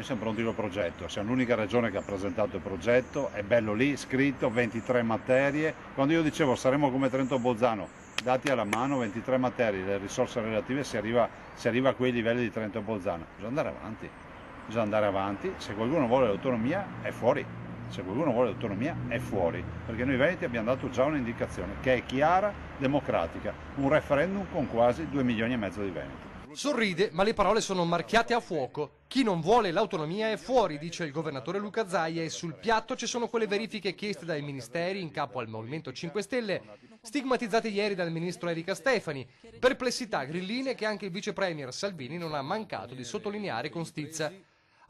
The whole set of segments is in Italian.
Noi siamo pronti col progetto, siamo l'unica regione che ha presentato il progetto, è bello lì, scritto, 23 materie. Quando io dicevo saremo come Trento Bolzano, dati alla mano, 23 materie, le risorse relative, si arriva a quei livelli di Trento Bolzano. Bisogna andare avanti, se qualcuno vuole l'autonomia è fuori, se qualcuno vuole l'autonomia è fuori, perché noi veneti abbiamo dato già un'indicazione che è chiara, democratica, un referendum con quasi 2,5 milioni di veneti. Sorride, ma le parole sono marchiate a fuoco. Chi non vuole l'autonomia è fuori, dice il governatore Luca Zaia, e sul piatto ci sono quelle verifiche chieste dai ministeri in capo al Movimento 5 Stelle, stigmatizzate ieri dal ministro Erika Stefani, perplessità grilline che anche il vice premier Salvini non ha mancato di sottolineare con stizza.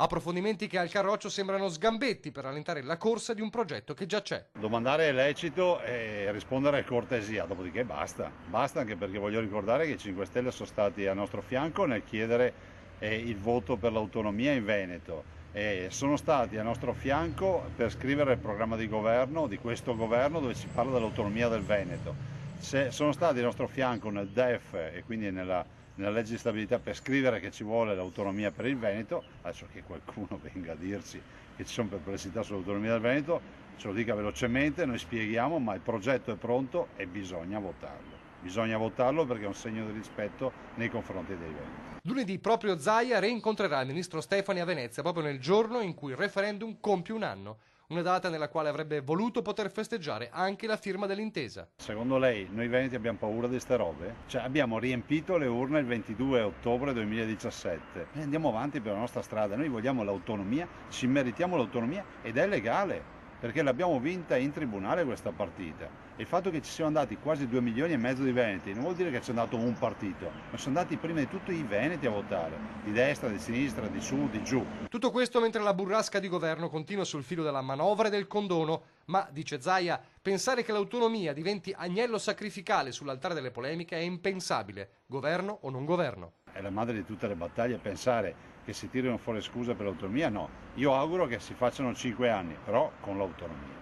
Approfondimenti che al Carroccio sembrano sgambetti per rallentare la corsa di un progetto che già c'è. Domandare è lecito e rispondere è cortesia, dopodiché basta. Basta, anche perché voglio ricordare che i 5 Stelle sono stati a nostro fianco nel chiedere il voto per l'autonomia in Veneto. E sono stati a nostro fianco per scrivere il programma di governo di questo governo dove si parla dell'autonomia del Veneto. Sono stati a nostro fianco nel DEF e quindi nella legge di stabilità per scrivere che ci vuole l'autonomia per il Veneto. Adesso che qualcuno venga a dirci che ci sono perplessità sull'autonomia del Veneto, ce lo dica velocemente, noi spieghiamo, ma il progetto è pronto e bisogna votarlo. Bisogna votarlo perché è un segno di rispetto nei confronti dei veneti. Lunedì proprio Zaia reincontrerà il ministro Stefani a Venezia, proprio nel giorno in cui il referendum compie un anno. Una data nella quale avrebbe voluto poter festeggiare anche la firma dell'intesa. Secondo lei noi veneti abbiamo paura di ste robe? Cioè abbiamo riempito le urne il 22 ottobre 2017 e andiamo avanti per la nostra strada. Noi vogliamo l'autonomia, ci meritiamo l'autonomia ed è legale perché l'abbiamo vinta in tribunale questa partita. Il fatto che ci siano andati quasi 2,5 milioni di veneti non vuol dire che c'è andato un partito, ma sono andati prima di tutto i veneti a votare, di destra, di sinistra, di su, di giù. Tutto questo mentre la burrasca di governo continua sul filo della manovra e del condono, ma, dice Zaia, pensare che l'autonomia diventi agnello sacrificale sull'altare delle polemiche è impensabile, governo o non governo. È la madre di tutte le battaglie pensare che si tirino fuori scuse per l'autonomia, no. Io auguro che si facciano 5 anni, però con l'autonomia.